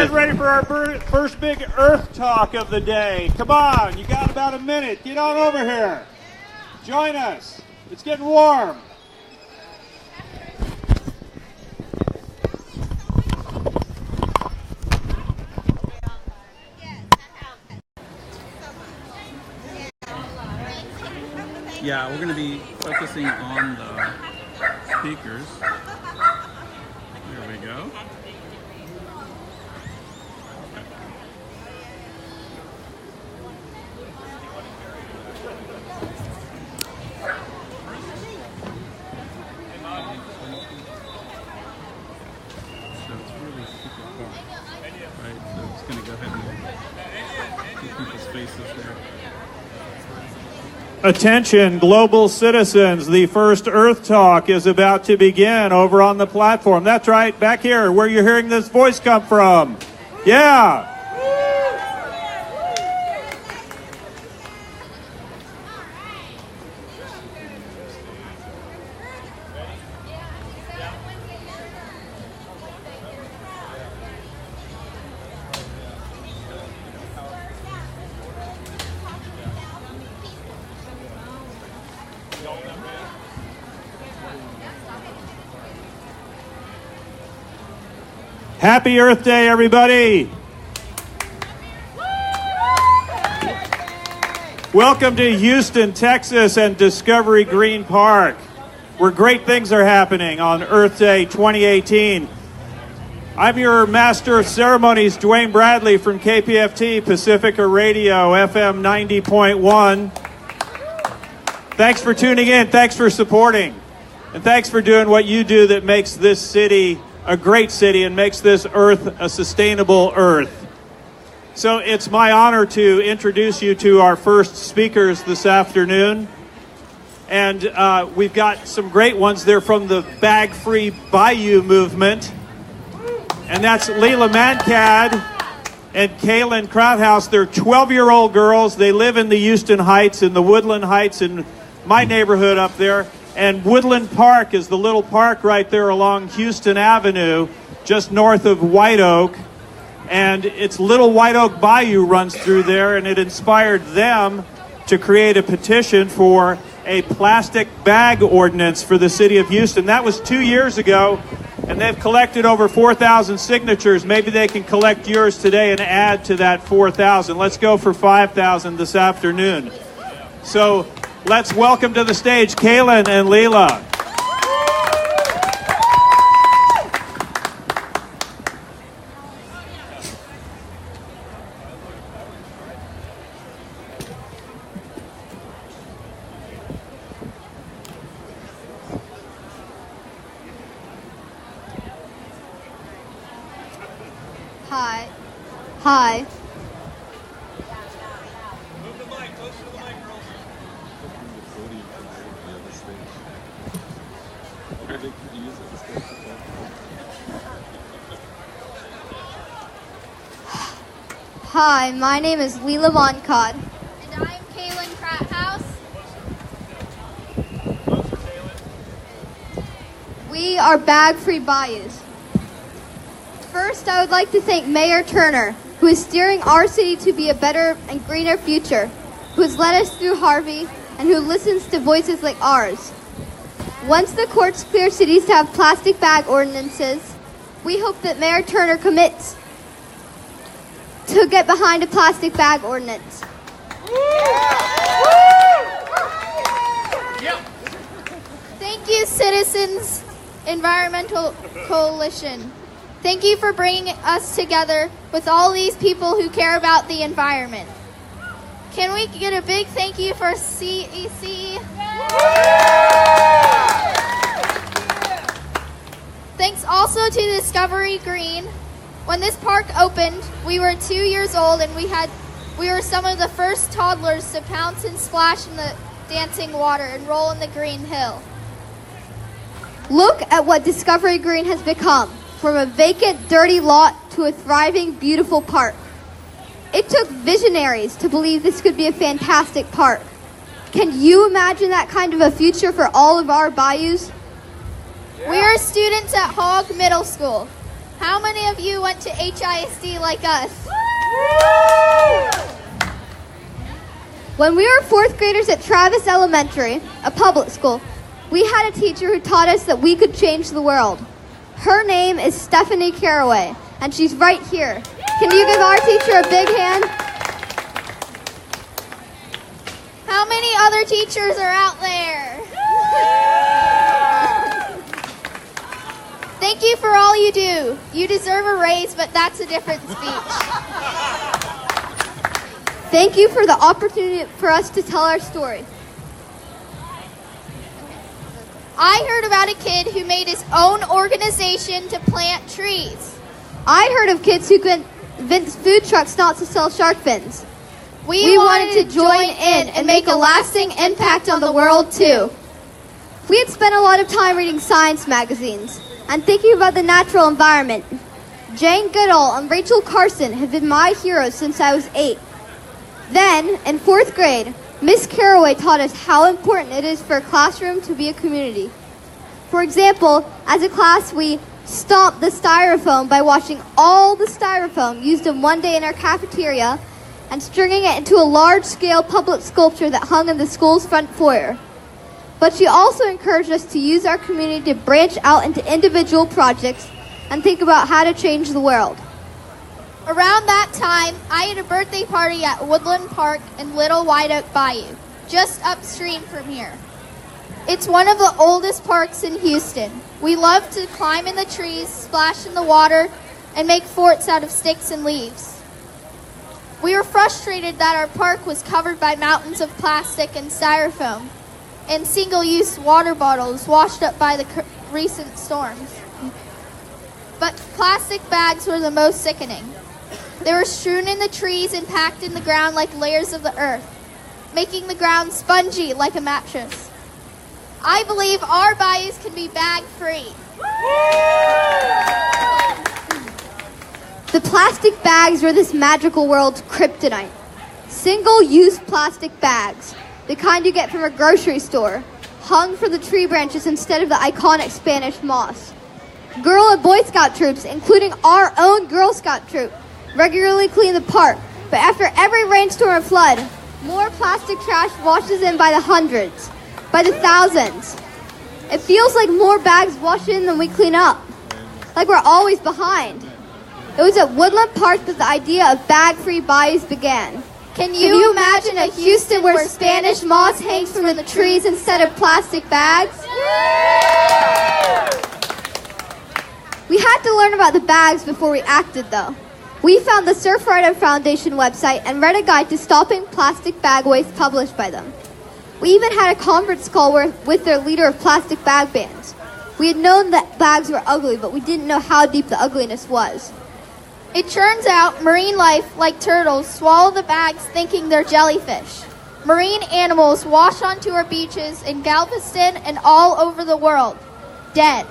getting ready for our first big Earth Talk of the day. Come on, you got about a minute. Get on over here. Join us. It's getting warm. Yeah, we're going to be focusing on the speakers. There we go. So it's really super far, right? So I'm just going to go ahead and see people's faces there. Attention, global citizens. The first Earth Talk is about to begin over on the platform. That's right, back here, where you're hearing this voice come from. Yeah. Happy Earth Day, everybody. Welcome to Houston, Texas and Discovery Green Park, where great things are happening on Earth Day 2018. I'm your Master of Ceremonies, Dwayne Bradley from KPFT Pacifica Radio, FM 90.1. Thanks for tuning in. Thanks for supporting. And thanks for doing what you do that makes this city a great city and makes this Earth a sustainable Earth. So it's my honor to introduce you to our first speakers this afternoon. And we've got some great ones. They're from the Bag-Free Bayou movement. And that's Leila Mankad and Kaylin Krauthouse. They're 12-year-old girls. They live in the Houston Heights, in the Woodland Heights, in my neighborhood up there. And Woodland Park is the little park right there along Houston Avenue, just north of White Oak. And it's Little White Oak Bayou runs through there, and it inspired them to create a petition for a plastic bag ordinance for the city of Houston. That was 2 years ago, and they've collected over 4,000 signatures. Maybe they can collect yours today and add to that 4,000. Let's go for 5,000 this afternoon. So let's welcome to the stage Kaylin and Leila. Hi. Hi. Hi, my name is Leila Mankad. And I'm Kaylin Krauthouse. We are Bag-Free Bayous. First, I would like to thank Mayor Turner, who is steering our city to be a better and greener future, who has led us through Harvey, and who listens to voices like ours. Once the courts clear cities to have plastic bag ordinances, we hope that Mayor Turner commits to get behind a plastic bag ordinance. Thank you, Citizens Environmental Coalition. Thank you for bringing us together with all these people who care about the environment. Can we get a big thank you for CEC? Thanks also to Discovery Green. When this park opened, we were 2 years old and we were some of the first toddlers to pounce and splash in the dancing water and roll in the green hill. Look at what Discovery Green has become, from a vacant, dirty lot to a thriving, beautiful park. It took visionaries to believe this could be a fantastic park. Can you imagine that kind of a future for all of our bayous? We are students at Hogg Middle School. How many of you went to HISD like us? When we were 4th graders at Travis Elementary, a public school, we had a teacher who taught us that we could change the world. Her name is Stephanie Caraway, and she's right here. Can you give our teacher a big hand? How many other teachers are out there? Thank you for all you do. You deserve a raise, but that's a different speech. Thank you for the opportunity for us to tell our story. I heard about a kid who made his own organization to plant trees. I heard of kids who convinced food trucks not to sell shark fins. We wanted to join in and make a lasting impact on the world too. We had spent a lot of time reading science magazines and thinking about the natural environment. Jane Goodall and Rachel Carson have been my heroes since I was 8. Then, in 4th grade, Miss Caraway taught us how important it is for a classroom to be a community. For example, as a class, we stomped the styrofoam by washing all the styrofoam used in one day in our cafeteria and stringing it into a large-scale public sculpture that hung in the school's front foyer. But she also encouraged us to use our community to branch out into individual projects and think about how to change the world. Around that time, I had a birthday party at Woodland Park in Little White Oak Bayou, just upstream from here. It's one of the oldest parks in Houston. We love to climb in the trees, splash in the water, and make forts out of sticks and leaves. We were frustrated that our park was covered by mountains of plastic and styrofoam and single-use water bottles washed up by the recent storms. But plastic bags were the most sickening. They were strewn in the trees and packed in the ground like layers of the earth, making the ground spongy like a mattress. I believe our bayous can be bag-free. The plastic bags were this magical world's kryptonite. Single-use plastic bags, the kind you get from a grocery store, hung from the tree branches instead of the iconic Spanish moss. Girl and Boy Scout troops, including our own Girl Scout troop, regularly clean the park, but after every rainstorm or flood, more plastic trash washes in by the hundreds, by the thousands. It feels like more bags wash in than we clean up, like we're always behind. It was at Woodland Park that the idea of bag-free bayous began. Can you imagine a Houston where Spanish moss hangs from the trees instead of plastic bags? We had to learn about the bags before we acted, though. We found the Surfrider Foundation website and read a guide to stopping plastic bag waste published by them. We even had a conference call with their leader of plastic bag bans. We had known that bags were ugly, but we didn't know how deep the ugliness was. It turns out marine life, like turtles, swallow the bags thinking they're jellyfish. Marine animals wash onto our beaches in Galveston and all over the world, dead.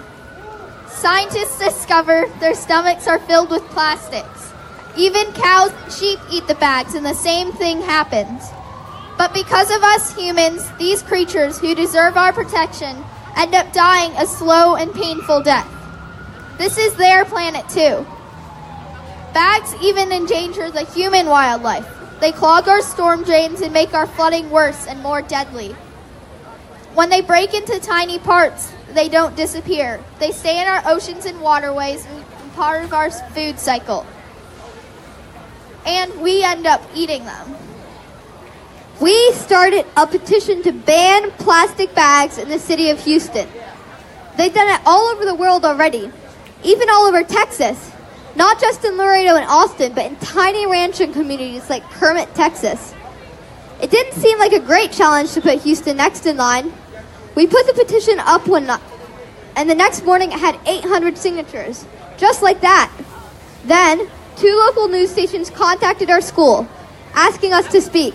Scientists discover their stomachs are filled with plastics. Even cows and sheep eat the bags, and the same thing happens. But because of us humans, these creatures who deserve our protection end up dying a slow and painful death. This is their planet too. Bags even endanger the human wildlife. They clog our storm drains and make our flooding worse and more deadly. When they break into tiny parts, they don't disappear. They stay in our oceans and waterways and part of our food cycle. And we end up eating them. We started a petition to ban plastic bags in the city of Houston. They've done it all over the world already, even all over Texas. Not just in Laredo and Austin, but in tiny ranching communities like Kermit, Texas. It didn't seem like a great challenge to put Houston next in line. We put the petition up one night, and the next morning it had 800 signatures, just like that. Then, 2 local news stations contacted our school, asking us to speak.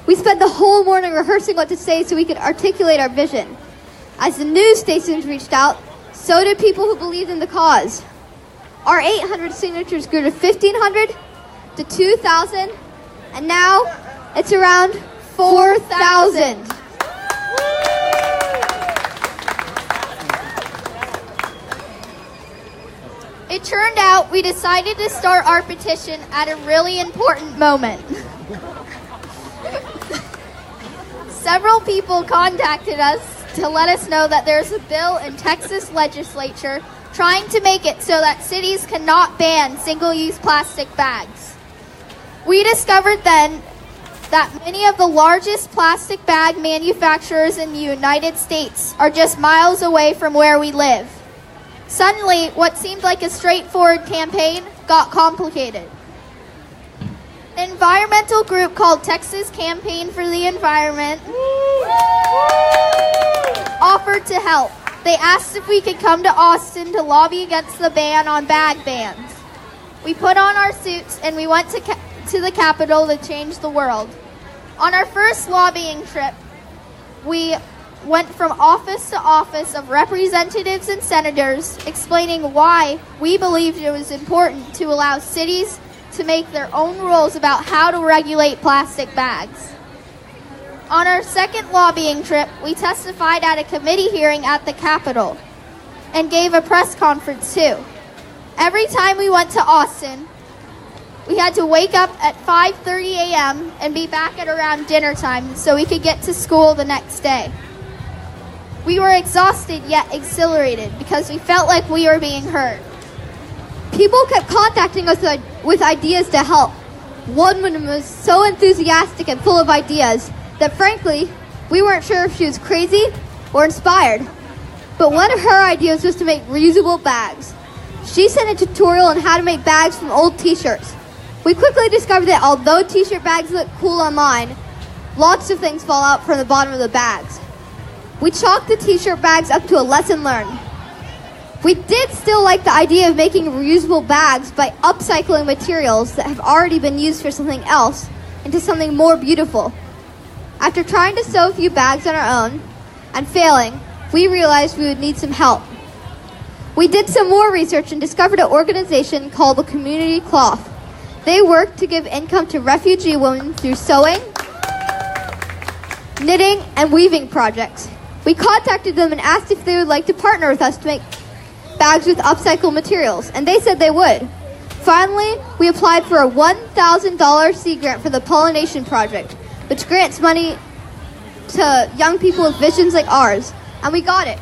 We spent the whole morning rehearsing what to say so we could articulate our vision. As the news stations reached out, so did people who believed in the cause. Our 800 signatures grew to 1,500, to 2,000, and now it's around 4,000. It turned out we decided to start our petition at a really important moment. Several people contacted us to let us know that there's a bill in Texas legislature trying to make it so that cities cannot ban single-use plastic bags. We discovered then that many of the largest plastic bag manufacturers in the United States are just miles away from where we live. Suddenly, what seemed like a straightforward campaign got complicated. An environmental group called Texas Campaign for the Environment offered to help. They asked if we could come to Austin to lobby against the ban on bag bans. We put on our suits and we went to the Capitol to change the world. On our first lobbying trip, we went from office to office of representatives and senators explaining why we believed it was important to allow cities to make their own rules about how to regulate plastic bags. On our second lobbying trip, we testified at a committee hearing at the Capitol and gave a press conference too. Every time we went to Austin, we had to wake up at 5:30 a.m. and be back at around dinner time so we could get to school the next day. We were exhausted yet exhilarated because we felt like we were being heard. People kept contacting us with ideas to help. One woman was so enthusiastic and full of ideas that frankly, we weren't sure if she was crazy or inspired. But one of her ideas was to make reusable bags. She sent a tutorial on how to make bags from old t-shirts. We quickly discovered that although t-shirt bags look cool online, lots of things fall out from the bottom of the bags. We chalked the t-shirt bags up to a lesson learned. We did still like the idea of making reusable bags by upcycling materials that have already been used for something else into something more beautiful. After trying to sew a few bags on our own and failing, we realized we would need some help. We did some more research and discovered an organization called the Community Cloth. They work to give income to refugee women through sewing, knitting, and weaving projects. We contacted them and asked if they would like to partner with us to make bags with upcycled materials, and they said they would. Finally, we applied for a $1,000 seed grant for the Pollination Project, which grants money to young people with visions like ours, and we got it.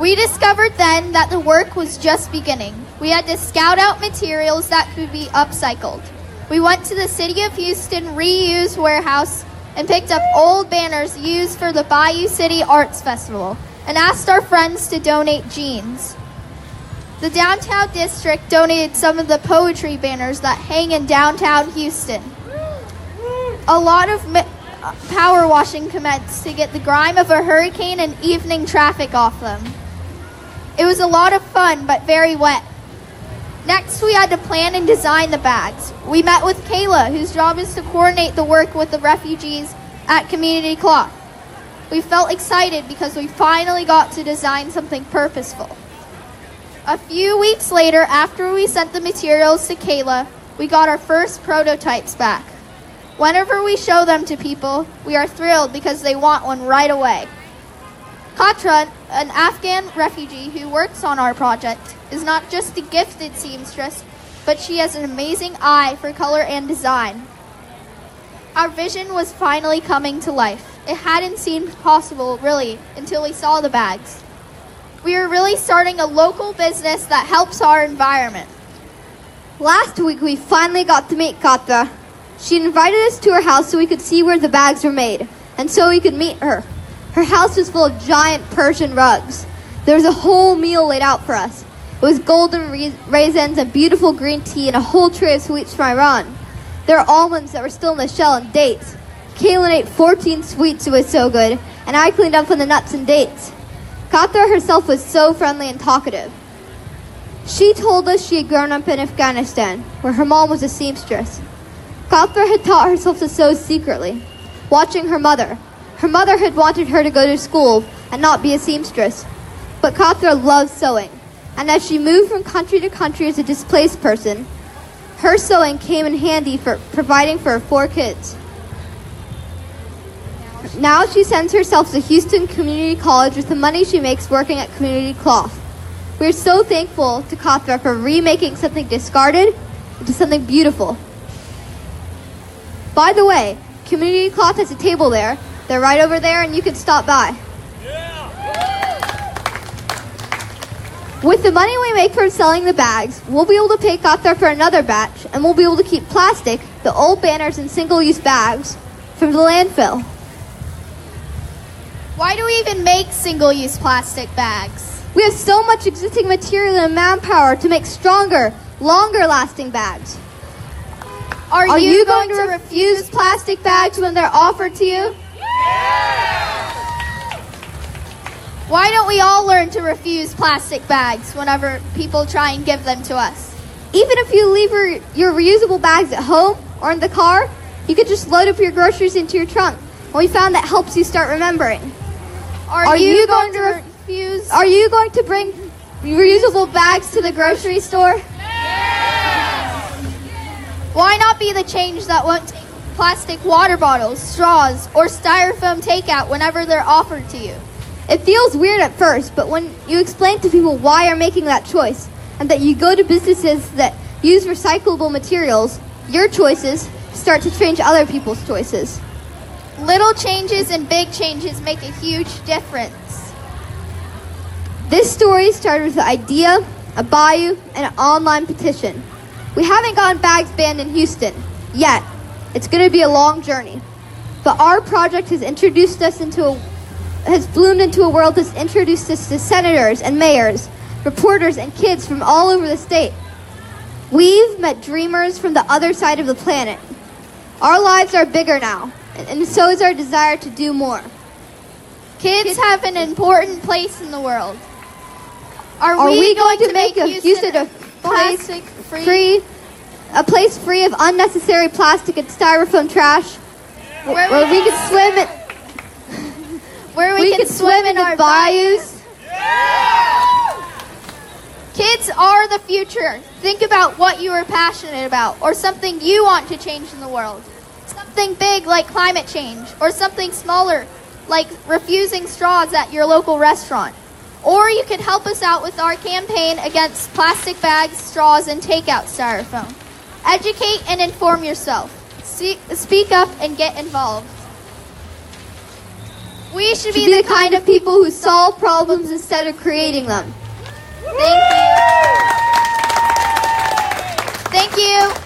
We discovered then that the work was just beginning. We had to scout out materials that could be upcycled. We went to the City of Houston Reuse Warehouse and picked up old banners used for the Bayou City Arts Festival and asked our friends to donate jeans. The downtown district donated some of the poetry banners that hang in downtown Houston. A lot of power washing commenced to get the grime of a hurricane and evening traffic off them. It was a lot of fun, but very wet. Next, we had to plan and design the bags. We met with Kayla, whose job is to coordinate the work with the refugees at Community Cloth. We felt excited because we finally got to design something purposeful. A few weeks later, after we sent the materials to Kayla, we got our first prototypes back. Whenever we show them to people, we are thrilled because they want one right away. Katra, an Afghan refugee who works on our project, is not just a gifted seamstress, but she has an amazing eye for color and design. Our vision was finally coming to life. It hadn't seemed possible, really, until we saw the bags. We are really starting a local business that helps our environment. Last week, we finally got to meet Katra. She invited us to her house so we could see where the bags were made, and so we could meet her. Her house was full of giant Persian rugs. There was a whole meal laid out for us. It was golden raisins and beautiful green tea and a whole tray of sweets from Iran. There were almonds that were still in the shell and dates. Kaylin ate 14 sweets, it was so good, and I cleaned up on the nuts and dates. Katra herself was so friendly and talkative. She told us she had grown up in Afghanistan, where her mom was a seamstress. Katra had taught herself to sew secretly, watching her mother. Her mother had wanted her to go to school and not be a seamstress. But Katra loved sewing, and as she moved from country to country as a displaced person, her sewing came in handy for providing for her 4 kids. Now she sends herself to Houston Community College with the money she makes working at Community Cloth. We're so thankful to Kothra for remaking something discarded into something beautiful. By the way, Community Cloth has a table there. They're right over there, and you can stop by. With the money we make from selling the bags, we'll be able to pay Kothra for another batch, and we'll be able to keep plastic, the old banners and single-use bags, from the landfill. Why do we even make single-use plastic bags? We have so much existing material and manpower to make stronger, longer-lasting bags. Are you going to refuse plastic bags when they're offered to you? Why don't we all learn to refuse plastic bags whenever people try and give them to us? Even if you leave your reusable bags at home or in the car, you could just load up your groceries into your trunk. And we found that helps you start remembering. Are you going to refuse? Are you going to bring reusable bags to the grocery store? Why not be the change that won't take plastic water bottles, straws, or styrofoam takeout whenever they're offered to you? It feels weird at first, but when you explain to people why you're making that choice, and that you go to businesses that use recyclable materials, your choices start to change other people's choices. Little changes and big changes make a huge difference. This story started with the idea, a Bayou, and an online petition. We haven't gotten bags banned in Houston yet. It's going to be a long journey. But our project has bloomed into a world that's introduced us to senators and mayors, reporters and kids from all over the state. We've met dreamers from the other side of the planet. Our lives are bigger now, and so is our desire to do more. Kids have an important place in the world. Are we going to make Houston a place free of unnecessary plastic and styrofoam trash, where we can swim in, where we can swim in our bayous? Kids are the future. Think about what you are passionate about, or something you want to change in the world. Something big like climate change, or something smaller like refusing straws at your local restaurant. Or you can help us out with our campaign against plastic bags, straws, and takeout styrofoam. Educate and inform yourself. Speak up and get involved. We should be the kind of people who solve problems instead of creating them. Thank you. Thank you.